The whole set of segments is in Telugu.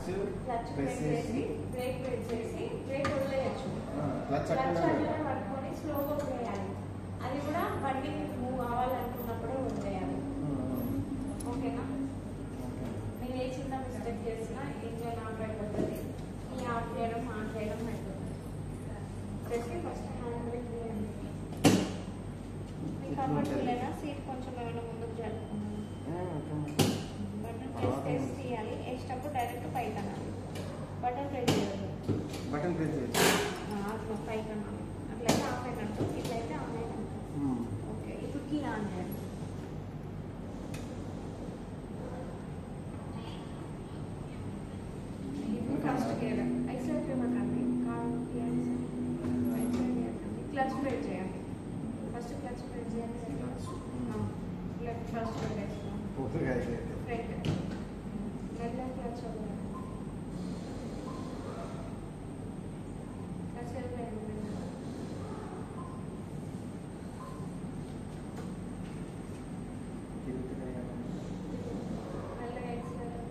క్లచ్ ప్రెస్ చేసి బ్రేక్ ప్రెస్ చేసి బ్రేక్ వదిలేయచ్చు. క్లచ్ పట్టుకొని స్లోగా వదిలేయాలి. అది కూడా బండి మూవ్ అవ్వాలనుకున్నప్పుడే వదిలేయాలి. ఓకేనా? నేను ఏ చిన్న మిస్టేక్ చేసినా ఇంజన్ ఆఫ్ అయిపోతుంది. ఈ ఆఫ్ చేయడం ఆన్ చేయడం అయిపోతుంది. చేసి ఫస్ట్ హ్యాండ్ బ్రేక్ తీయండి. మీకు అవ్వట్లేదా? సీట్ కొంచెం ఏమైనా ముందుకు జరుపుకున్నాను. బటన్ ప్రెస్ చేసి తీయాలి. వేసేటప్పుడు డైరెక్ట్ పైకి అనాలి. బటన్ ప్రెస్ చేయాలి. బటన్ ప్రెస్ చేయాలి. అట్లా పైకి అనాలి. అట్లయితే ఆఫ్ అయినట్టు, ఇట్లయితే ఆన్ అయినట్టు. ఓకే, ఇప్పుడు కీ ఆన్ చేయాలి. ఇప్పుడు ఫస్ట్ గేర్ ఎక్సలెంట్ ఇవ్వకండి. కాల్ తీయాలి. క్లచ్ ప్రెస్ చేయాలి. ఫస్ట్ క్లచ్ ప్రెస్ చేయాలి. లెఫ్ట్ ఫస్ట్ వేసుకోండి. ఫ్రంట్ మెల్ల క్లచ్ వదిలేయాలి. క్లచ్ వదిలేయాలి. మెల్ల ఎక్సలెంట్ వేసుకోండి.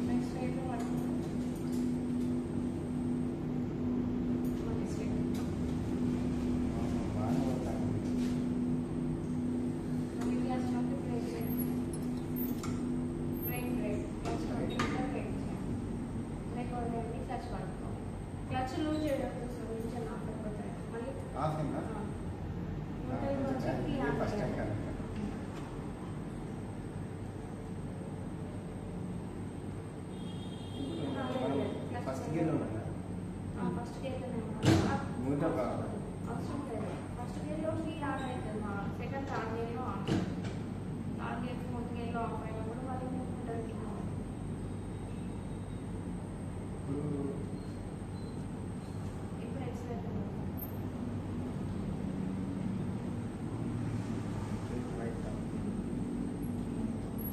నెక్స్ట్ రైట్ పట్టుకోండి. క్లచ్ లూజ్ చేయడం ఇంజన్ ఆఫ్ అయిపోతాయి. మళ్ళీ ఫస్ట్ గేర్ ఫస్ట్ గేర్లోనే అవసరం లేదు. ఫస్ట్ గేర్లో ఫీల్ ఆన్ అవుతుంది. సెకండ్ థర్డ్ గేర్లో ఆన్. థర్డ్ గేర్ ఫోర్త్ గేర్లో ఆఫ్ అయినప్పుడు వాళ్ళు ఉంటుంది. ఇప్పుడు ఎక్సలెంట్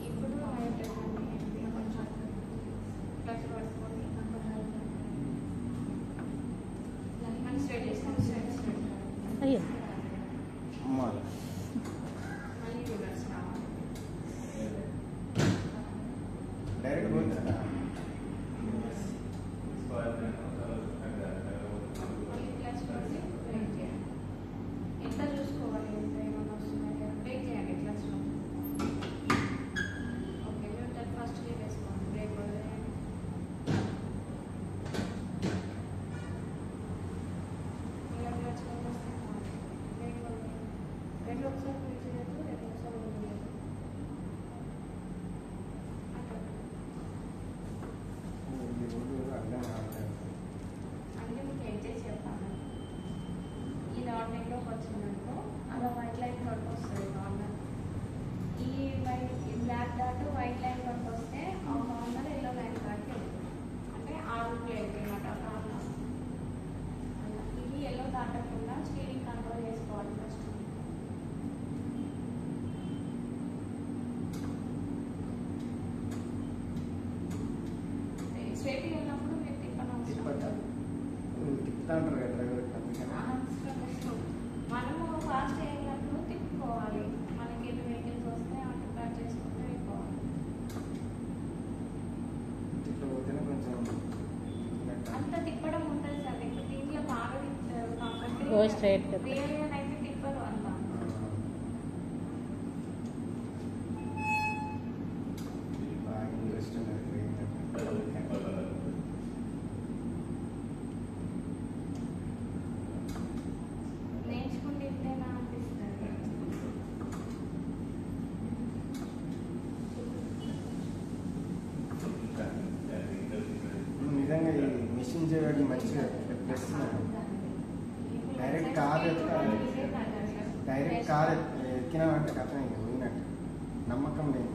ఇప్పుడు కొంచెం క్లచ్ పట్టుకొని మనం స్ట్రైట్ చేస్తాం. స్ట్రైట్ అయ్యో మళ్ళీ రివర్స్ రావాలి. డైరెక్ట్ పోయిందా? మళ్ళీ క్లచ్ పట్టి బ్రేక్ చేయాలి. ఎంత చూసుకోవాలి? ఎంత ఏమైనా వస్తున్నాయి బ్రేక్ చేయండి క్లచ్లో. ఓకే, మీరు ఫస్ట్ గేర్ వేసుకోండి. బ్రేక్ వదిలేయండి. మీరు క్లచ్ వదిలేస్తే బ్రేక్ వదిలేయండి. రెండు ఒకసారి బ్రేక్ చేయొద్దు, రెండు ఒకసారి వదిలేయద్దు. అట్లా అంటే మీకు ఏం చేసి చెప్పాను. ఈ నార్మల్లోకి వచ్చిందనుకో అలా వైట్ లైన్ వరకు వస్తుంది. నార్మల్ ఈ బ్లాక్ డాట్ వైట్ లైన్ వరకు వస్తే ఆ నార్మల్ ఎల్లో లైన్ దాటి అంటే 6 ప్లేట్ అనమాట. ఇది ఎల్లో దాటకుండా స్టీరింగ్ కంట్రోల్ చేసుకోవాలి ఫస్ట్. స్ట్రైట్గా వెళ్ళినప్పుడు మీరు తిప్పడం తిప్పుతాంటారు కదా డ్రైవర్. మనము ఫాస్ట్ వెళ్ళినప్పుడు తిప్పుకోవాలి. మనకి ఎన్ని వెహికల్స్ వస్తే అటు కట్ చేసుకుంటూ వెళ్ళిపోవాలి. తిప్పకపోతేనే కొంచెం అంత తిప్పడం ఉంటుంది సార్. ఇప్పుడు దీంట్లో బాగా Go straight. రియల్గా అయితే తిప్పదు అంత. బాగా ఇంట్రెస్ట్ ఉన్నది. నేర్చుకుంటే ఇంతేనా అనిపిస్తుంది. నిజంగా ఈ మిషన్ చేయడానికి మంచిగా ప్లస్. డైరెక్ట్ కార్ ఎక్కినామంటే కథం ఇంకా పోయినట్టు నమ్మకం లేదు.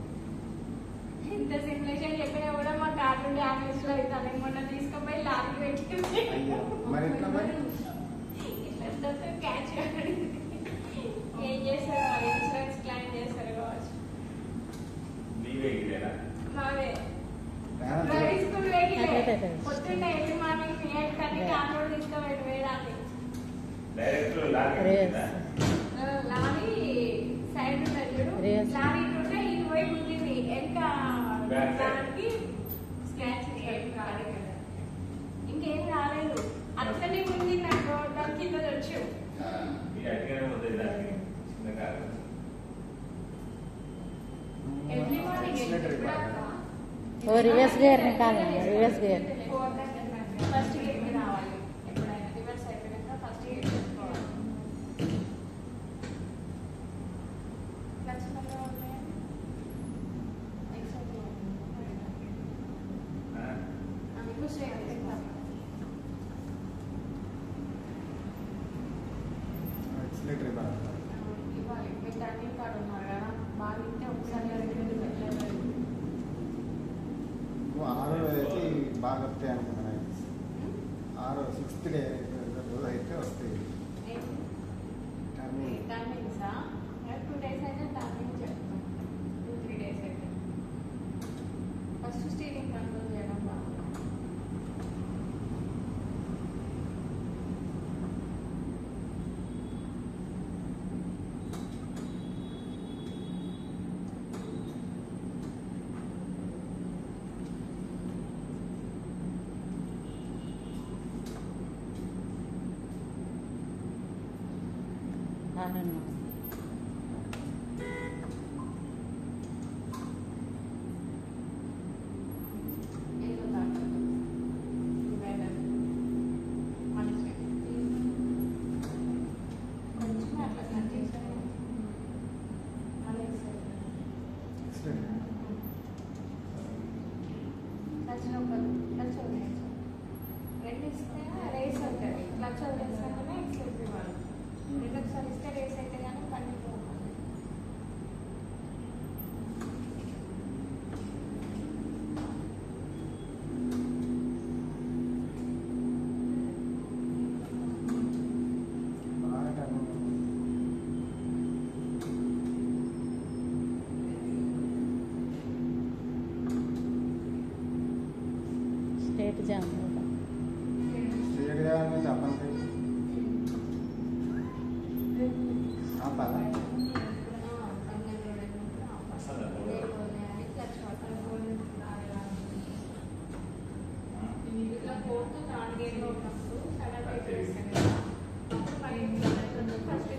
ఇంత సిమ్యులేషన్ చెప్పినా కూడా మా కార్ డ్యామేజ్ లో అవుతుంది. మొన్న తీసుకుపోయి లారీ పెట్టుకుంటే మరి ఎట్లా మరి ఇట్లా క్యాచ్ ఏం చేస్తారు? ఇన్సూరెన్స్ క్లెయిమ్ చేస్తారు కావచ్చు. మావే డ్రైవింగ్ స్కూల్ వెహికల్ పొద్దున్న ఎర్లీ మార్నింగ్ 8 కానీ కార్ రోడ్ తీసుకోవాలి వేయడానికి. డైరెక్ట్ లారీ సైడ్ ఉంటుంది చూడు, లారీ ఉంటే ఇది పోయి గుద్దింది ఎంత దానికి స్క్రాచ్ ఇంకేం రాలేదు, అట్లనే గుద్దింది నాకు దాని కింద వచ్చావు. ఎవ్రీ మార్నింగ్ वो रिवर्स गियर निकालना है, रिवर्स गियर. ఫస్ట్ గేట్ రావాలి ఎప్పుడైనా, రివర్స్ అయిపోయాక ఫస్ట్ గేట్ చేసుకోవాలి. లక్షణంగా ఉన్నాయి అందుకు సేమ్ ఎక్సిలేటర్ ఇవ్వాలి. మీరు టర్నింగ్ కార్డు ఉన్నారు కదా, బాగా ఇంటే ఒకసారి ఆరో అయితే బాగా వస్తాయి అనుకుంటున్నాను. 6th డే రోజు అయితే వస్తాయి. టర్నింగ్సా 2 days అయితే టర్నింగ్ చెప్తాం, 2-3 days అయితే. ఫస్ట్ స్టీరింగ్ కంట్రోల్ చేయడం బాగా. రెండు ఇస్తే రేస్ అవుతుంది, క్లచ్ వదిలేసాకనే ఎక్సైజ్ ఇవ్వాలి. రెండు ఒకసారి ఇస్తే రేస్ అయితే కానీ బండి పోవాలి. स्ट्रेट जाम होगा. స్ట్రేట్ గా చెప్పండి. ఆపాలా?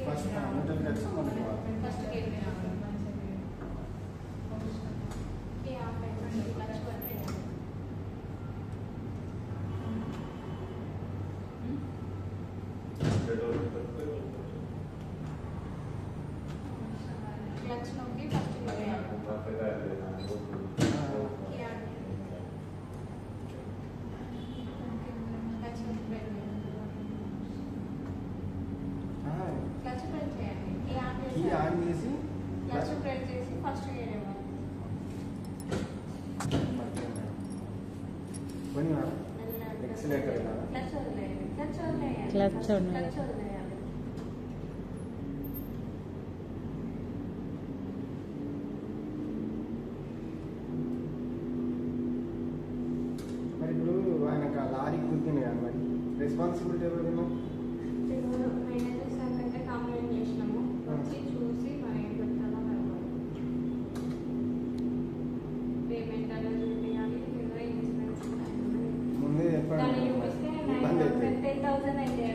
ఫస్ట్ న్యూట్రల్ కలిసి మనకి క్లచ్ నొక్కి ఫస్ట్ క్లచ్ ప్రెస్ చేయండి, కీ ఆన్ చేసి క్లచ్ ప్రెస్ చేసి ఫస్ట్ గేర్ ఇవ్వాలి. ఎక్సిలేటర్ క్లచ్ వదిలేయాలి, క్లచ్ వదిలేయాలి, క్లచ్ వదిలేయాలి. క్లచ్ వదిలేయాలి. మరి ఇప్పుడు ఆయనకు ఆ లారీ గుర్తుంది కదా, మరి రెస్పాన్సిబిలిటీ ఎవరు? మేనేజర్ సార్ కంటే కంప్లైంట్ చేసినాము, వచ్చి చూసి మరి ఏం పెట్టాలో పేమెంట్ అనేది చూపించాలి, ఇన్సూరెన్స్ ముందే దాన్ని చూపిస్తే ఇబ్బంది అవుతుంది. 10,000 అయితే